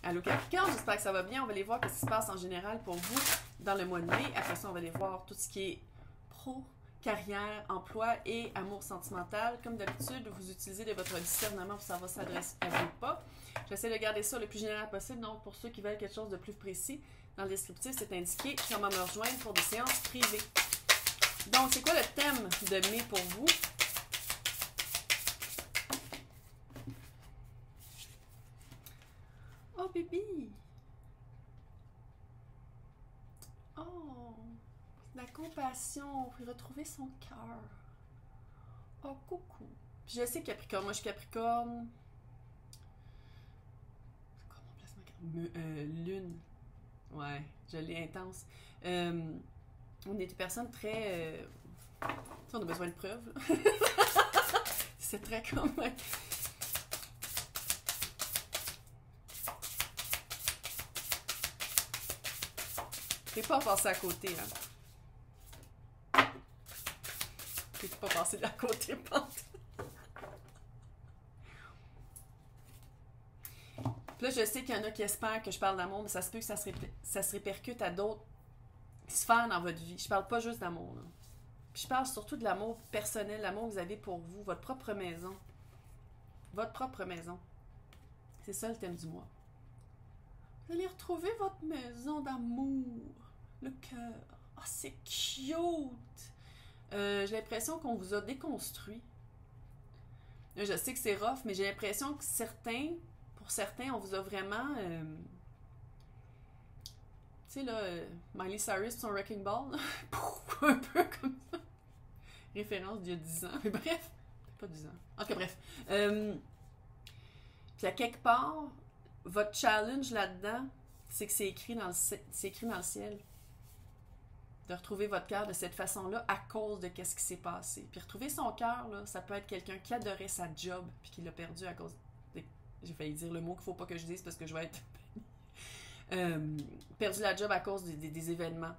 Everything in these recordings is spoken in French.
Allô Capricorne, j'espère que ça va bien. On va aller voir ce qui se passe en général pour vous dans le mois de mai. Après ça, on va aller voir tout ce qui est pro, carrière, emploi et amour sentimental. Comme d'habitude, vous utilisez de votre discernement pour savoir si ça s'adresse à vous ou pas. J'essaie de garder ça le plus général possible. Donc, pour ceux qui veulent quelque chose de plus précis, dans le descriptif, c'est indiqué comment me rejoindre pour des séances privées. Donc, c'est quoi le thème de mai pour vous? Oh, bébé! Oh! La compassion, puis retrouver son cœur. Oh, coucou! Puis je sais Capricorne, moi je suis Capricorne. C'est quoi mon placement? Lune. Ouais, je l'ai intense. On est des personnes très... on a besoin de preuves. C'est très comme... T'es pas passé à côté, hein? T'es pas passé à côté, pente. Là, je sais qu'il y en a qui espèrent que je parle d'amour, mais ça se peut que ça se répercute à d'autres sphères dans votre vie. Je parle pas juste d'amour, là. Puis je parle surtout de l'amour personnel, l'amour que vous avez pour vous, votre propre maison. Votre propre maison. C'est ça le thème du mois. Vous allez retrouver votre maison d'amour. Le cœur. Oh, c'est cute! J'ai l'impression qu'on vous a déconstruit. Je sais que c'est rough, mais j'ai l'impression que pour certains, on vous a vraiment... tu sais, là, Miley Cyrus, son Wrecking Ball, un peu comme ça. Référence d'il y a 10 ans. Mais bref, pas 10 ans. En tout cas, bref. Puis à quelque part, votre challenge là-dedans, c'est que c'est écrit dans le ciel. De retrouver votre cœur de cette façon-là à cause de ce qui s'est passé. Puis retrouver son cœur, là, ça peut être quelqu'un qui adorait sa job puis qui l'a perdu à cause des... J'ai failli dire le mot qu'il faut pas que je dise parce que je vais être... perdu la job à cause des événements.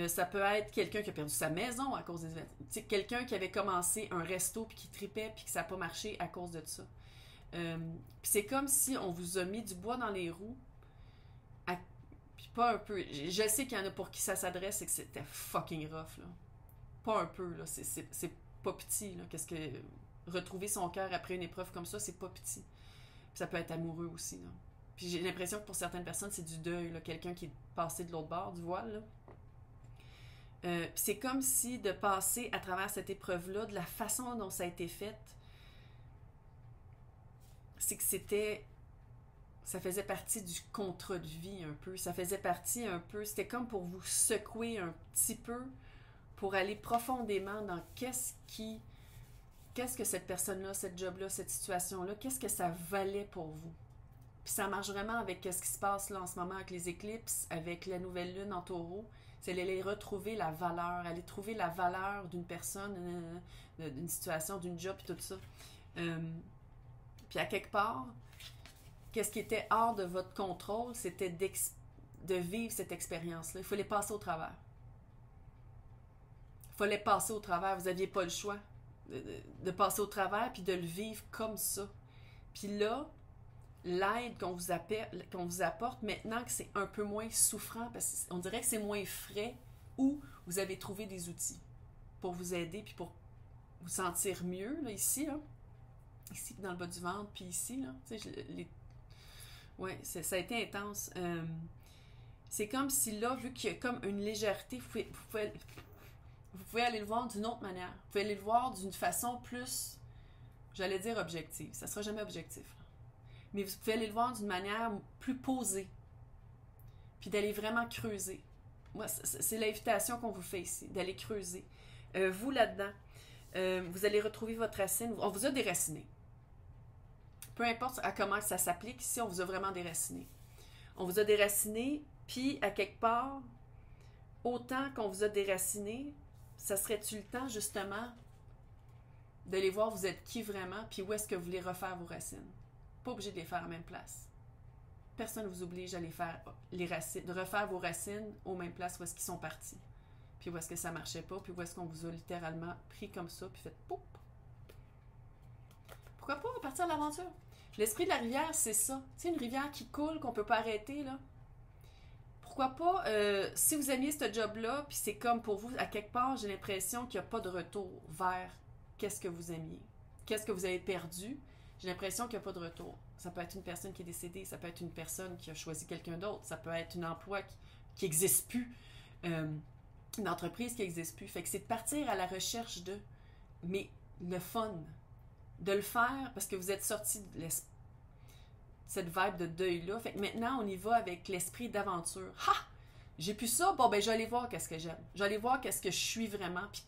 Ça peut être quelqu'un qui a perdu sa maison à cause des événements. T'sais, quelqu'un qui avait commencé un resto puis qui tripait puis que ça n'a pas marché à cause de ça. Puis c'est comme si on vous a mis du bois dans les roues. Puis pas un peu. Je sais qu'il y en a pour qui ça s'adresse et que c'était fucking rough, là. Pas un peu, là. C'est pas petit, là. Qu'est-ce que... Retrouver son cœur après une épreuve comme ça, c'est pas petit. Puis ça peut être amoureux aussi, là. Puis j'ai l'impression que pour certaines personnes, c'est du deuil, là. Quelqu'un qui est passé de l'autre bord du voile, là. Puis c'est comme si de passer à travers cette épreuve-là, de la façon dont ça a été fait, c'est que c'était... Ça faisait partie du contrat de vie un peu. Ça faisait partie un peu... C'était comme pour vous secouer un petit peu pour aller profondément dans qu'est-ce que cette personne-là, cette job-là, cette situation-là, qu'est-ce que ça valait pour vous. Puis ça marche vraiment avec ce qui se passe là en ce moment avec les éclipses, avec la nouvelle lune en taureau. C'est aller retrouver la valeur, aller trouver la valeur d'une personne, d'une situation, d'une job, puis tout ça. Puis à quelque part, qu'est-ce qui était hors de votre contrôle, c'était de vivre cette expérience-là. Il fallait passer au travers. Il fallait passer au travers. Vous n'aviez pas le choix de passer au travers puis de le vivre comme ça. Puis là, l'aide qu'on vous apporte, maintenant que c'est un peu moins souffrant, parce qu'on dirait que c'est moins frais, ou vous avez trouvé des outils pour vous aider puis pour vous sentir mieux, là, ici, là. Ici, dans le bas du ventre, puis ici, là. Tu sais, ouais, ça a été intense. C'est comme si là, vu qu'il y a comme une légèreté, vous pouvez aller le voir d'une autre manière. Vous pouvez aller le voir d'une façon plus, j'allais dire objective. Ça sera jamais objectif, là. Mais vous pouvez aller le voir d'une manière plus posée. Puis d'aller vraiment creuser. Moi, c'est l'invitation qu'on vous fait ici, d'aller creuser. Vous, là-dedans, vous allez retrouver votre racine. On vous a déraciné. Peu importe à comment ça s'applique, ici, on vous a vraiment déraciné. On vous a déraciné, puis à quelque part, autant qu'on vous a déraciné, ça serait-tu le temps, justement, d'aller voir vous êtes qui vraiment, puis où est-ce que vous voulez refaire vos racines. Pas obligé de les faire à la même place. Personne ne vous oblige à les faire les racines, de refaire vos racines aux mêmes places où est-ce qu'ils sont partis. Puis où est-ce que ça marchait pas, puis où est-ce qu'on vous a littéralement pris comme ça, puis fait poup. Pourquoi pas partir à l'aventure? L'esprit de la rivière, c'est ça. Tu sais, une rivière qui coule, qu'on peut pas arrêter, là. Pourquoi pas, si vous aimiez ce job-là, puis c'est comme pour vous, à quelque part, j'ai l'impression qu'il n'y a pas de retour vers qu'est-ce que vous aimiez. Qu'est-ce que vous avez perdu? J'ai l'impression qu'il n'y a pas de retour. Ça peut être une personne qui est décédée, ça peut être une personne qui a choisi quelqu'un d'autre, ça peut être un emploi qui n'existe plus, une entreprise qui n'existe plus. Fait que c'est de partir à la recherche de, mais le fun, de le faire parce que vous êtes sorti de cette vibe de deuil-là. Fait que maintenant, on y va avec l'esprit d'aventure. Ha! J'ai plus ça, bon ben je vais aller voir qu'est-ce que j'aime. Je vais aller voir qu'est-ce que je suis vraiment, puis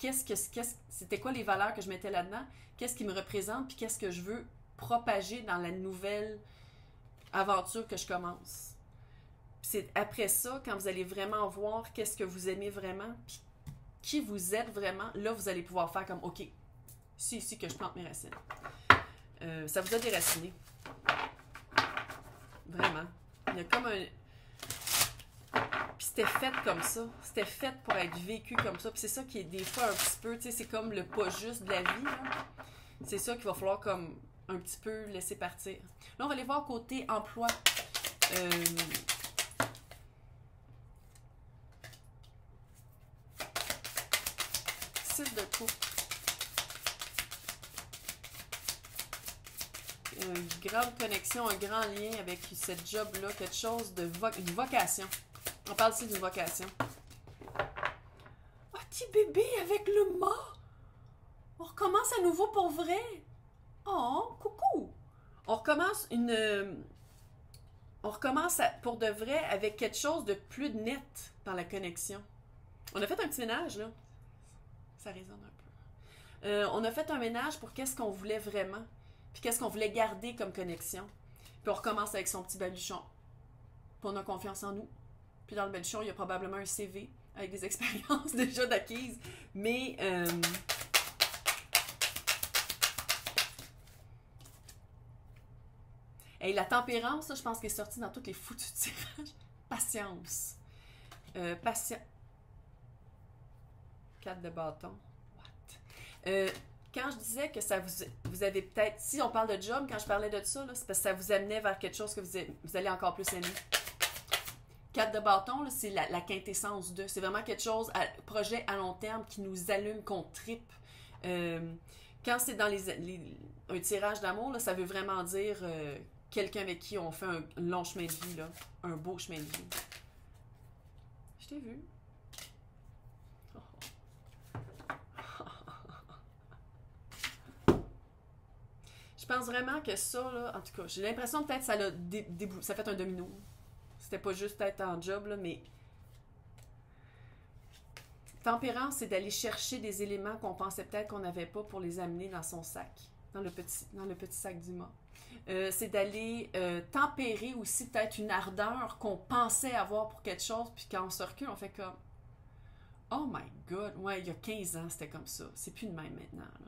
c'était quoi les valeurs que je mettais là-dedans, qu'est-ce qui me représente, puis qu'est-ce que je veux propager dans la nouvelle aventure que je commence. Puis c'est après ça, quand vous allez vraiment voir qu'est-ce que vous aimez vraiment, puis qui vous êtes vraiment, là vous allez pouvoir faire comme, ok, c'est ici que je plante mes racines. Ça vous a déraciné. Vraiment. Il y a comme un... Puis c'était fait comme ça. C'était fait pour être vécu comme ça. Puis c'est ça qui est des fois un petit peu, tu sais, c'est comme le pas juste de la vie. Là. C'est ça qu'il va falloir comme un petit peu laisser partir. Là, on va aller voir côté emploi. Six de coupe. Une grande connexion, un grand lien avec cette job-là, quelque chose de une vocation. On parle ici d'une vocation. Ah, petit bébé avec le mât! On recommence à nouveau pour vrai! Oh, coucou! On recommence pour de vrai avec quelque chose de plus net dans la connexion. On a fait un petit ménage, là. Ça résonne un peu. On a fait un ménage pour qu'est-ce qu'on voulait vraiment. Puis qu'est-ce qu'on voulait garder comme connexion. Puis on recommence avec son petit baluchon. Puis on a confiance en nous. Puis dans le baluchon, il y a probablement un CV avec des expériences déjà d'acquises. Mais... Et la tempérance, là, je pense qu'elle est sortie dans tous les foutus tirages. Patience. Patience. 4 de bâton. What? Quand je disais que ça vous avez peut-être... Si on parle de job, quand je parlais de ça, c'est parce que ça vous amenait vers quelque chose que vous allez encore plus aimer. 4 de bâton, là, c'est la quintessence de... C'est vraiment quelque chose, projet à long terme qui nous allume, qu'on trippe. Quand c'est dans un tirage d'amour, là, ça veut vraiment dire quelqu'un avec qui on fait un long chemin de vie, là, un beau chemin de vie. Je t'ai vu. Je pense vraiment que ça, là, en tout cas, j'ai l'impression que peut-être ça fait un domino. C'était pas juste être en job, là, mais... Tempérance, c'est d'aller chercher des éléments qu'on pensait peut-être qu'on n'avait pas pour les amener dans son sac, dans le petit sac du mât. C'est d'aller tempérer aussi peut-être une ardeur qu'on pensait avoir pour quelque chose, puis quand on se recule, on fait comme « Oh my God! » Ouais, il y a 15 ans, c'était comme ça. C'est plus de même maintenant, là.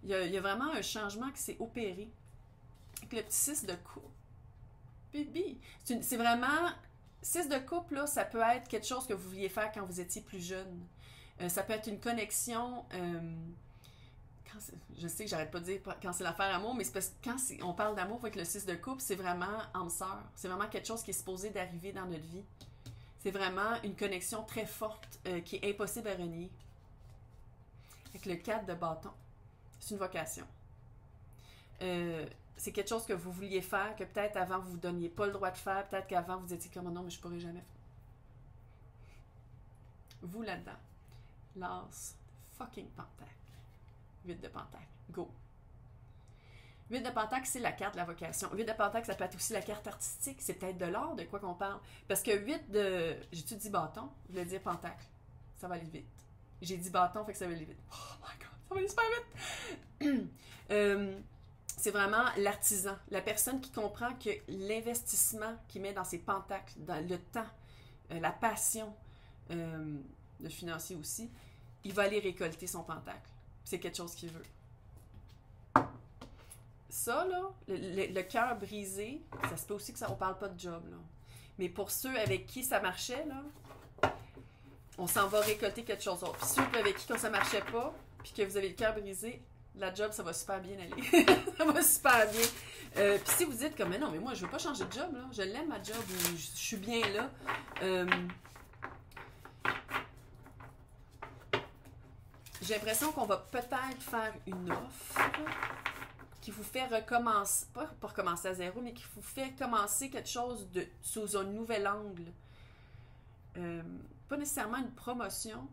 Il y a vraiment un changement qui s'est opéré. Avec le petit 6 de coupe. Baby! C'est vraiment... 6 de coupe, là, ça peut être quelque chose que vous vouliez faire quand vous étiez plus jeune. Ça peut être une connexion... je sais que j'arrête pas de dire quand c'est l'affaire amour, mais c'est parce que quand on parle d'amour avec le 6 de coupe, c'est vraiment âme-sœur. C'est vraiment quelque chose qui est supposé d'arriver dans notre vie. C'est vraiment une connexion très forte qui est impossible à renier. Avec le 4 de bâton. C'est une vocation. C'est quelque chose que vous vouliez faire, que peut-être avant vous ne vous donniez pas le droit de faire, peut-être qu'avant vous étiez comme non, mais je ne pourrais jamais faire. Vous là-dedans. L'as fucking pentacle. 8 de pentacle. Go. 8 de pentacle, c'est la carte de la vocation. 8 de pentacle, ça peut être aussi la carte artistique. C'est peut-être de l'art, de quoi qu'on parle. Parce que 8 de... J'ai-tu dit bâton? Je voulais dire pentacle. Ça va aller vite. J'ai dit bâton, fait que ça va aller vite. Oh my God, ça va aller super vite! C'est vraiment l'artisan, la personne qui comprend que l'investissement qu'il met dans ses pentacles, dans le temps, la passion, le financier aussi, il va aller récolter son pentacle. C'est quelque chose qu'il veut. Ça, là, le cœur brisé, ça se peut aussi que ça, on parle pas de job, là. Mais pour ceux avec qui ça marchait, là, on s'en va récolter quelque chose d'autre. Puis ceux avec qui quand ça marchait pas, puis que vous avez le cœur brisé, La job, ça va super bien aller. Ça va super bien. Puis si vous dites comme, mais non, mais moi, je veux pas changer de job, là. Je l'aime, ma job. Je suis bien là. J'ai l'impression qu'on va peut-être faire une offre qui vous fait recommencer, pas recommencer à zéro, mais qui vous fait commencer quelque chose sous un nouvel angle. Pas nécessairement une promotion,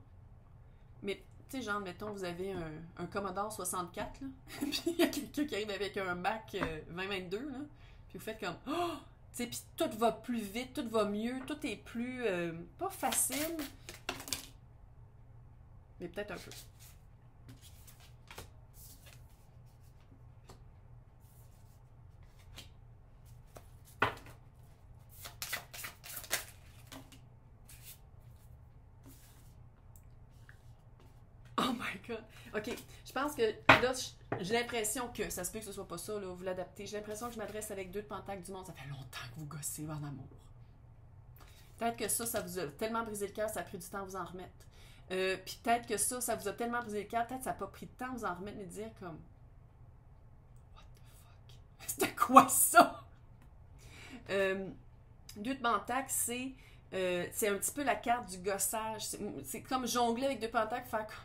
mais tu sais, genre, mettons, vous avez un Commodore 64, là, puis il y a quelqu'un qui arrive avec un Mac 2022, là, puis vous faites comme, oh! Tu sais, puis tout va plus vite, tout va mieux, tout est plus, pas facile, mais peut-être un peu. Oh my god. OK. Je pense que là, j'ai l'impression que, ça se peut que ce soit pas ça, là, vous l'adaptez. J'ai l'impression que je m'adresse avec 2 de pentacle du monde. Ça fait longtemps que vous gossez en amour. Peut-être que ça vous a tellement brisé le cœur, ça a pris du temps à vous en remettre. Puis peut-être que ça vous a tellement brisé le cœur, peut-être que ça n'a pas pris de temps à vous en remettre, mais de dire comme, what the fuck? C'était quoi ça? 2 de pentacle, c'est un petit peu la carte du gossage. C'est comme jongler avec 2 pentacles, faire comme,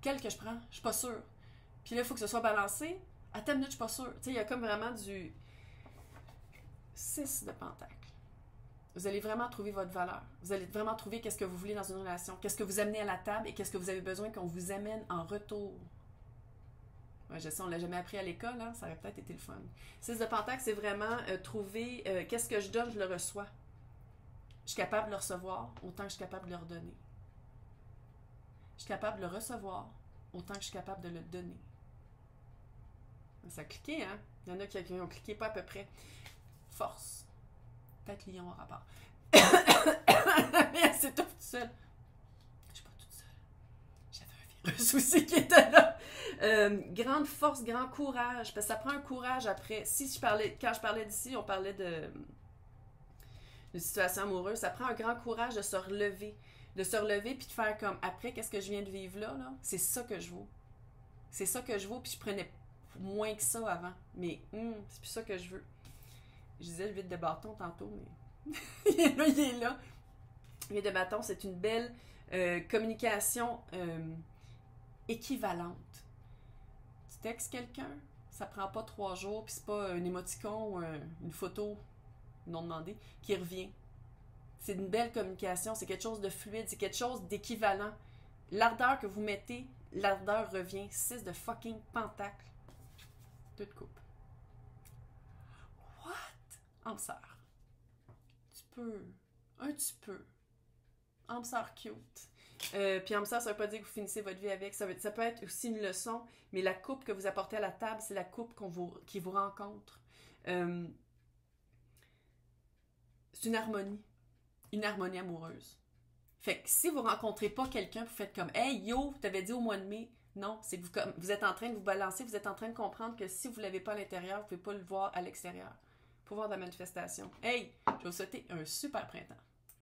quel que je prends? Je suis pas sûre. Puis là, il faut que ce soit balancé. À ta minute, je suis pas sûre. Tu sais, il y a comme vraiment du 6 de pentacle. Vous allez vraiment trouver votre valeur. Vous allez vraiment trouver qu'est-ce que vous voulez dans une relation. Qu'est-ce que vous amenez à la table et qu'est-ce que vous avez besoin qu'on vous amène en retour. Ouais, je sais, on l'a jamais appris à l'école, hein? Ça aurait peut-être été le fun. 6 de pentacle, c'est vraiment trouver qu'est-ce que je donne, je le reçois. Je suis capable de le recevoir autant que je suis capable de le redonner. Je suis capable de le recevoir autant que je suis capable de le donner. Ça a cliqué, hein? Il y en a qui ont cliqué pas à peu près. Force. Peut-être lion au rapport. Mais c'est tout seul. Je suis pas toute seule. J'avais un virus aussi qui était là. Grande force, grand courage. Parce que ça prend un courage après. Quand je parlais d'ici, on parlait de situation amoureuse. Ça prend un grand courage de se relever. De se relever puis de faire comme après, qu'est-ce que je viens de vivre là? C'est ça que je vaux. C'est ça que je vaux, puis je prenais moins que ça avant. Mais c'est plus ça que je veux. Je disais le vide de bâton tantôt, mais il est là, il est là. Le vide de bâton, c'est une belle communication équivalente. Tu textes quelqu'un, ça prend pas 3 jours, puis c'est pas un émoticon ou une photo non demandée qui revient. C'est une belle communication, c'est quelque chose de fluide, c'est quelque chose d'équivalent. L'ardeur que vous mettez, l'ardeur revient. 6 de fucking pentacle. 2 de coupe. What? Âme sœur. Tu peux. Un tu peux. Âme sœur cute. Puis âme sœur, ça veut pas dire que vous finissez votre vie avec. Ça peut être aussi une leçon, mais la coupe que vous apportez à la table, c'est la coupe qui vous rencontre. C'est une harmonie. Une harmonie amoureuse. Fait que si vous rencontrez pas quelqu'un, vous faites comme « Hey, yo, t'avais dit au mois de mai. » Non, c'est que vous êtes en train de vous balancer, vous êtes en train de comprendre que si vous l'avez pas à l'intérieur, vous pouvez pas le voir à l'extérieur. Pouvoir de la manifestation. Hey, je vais vous souhaiter un super printemps.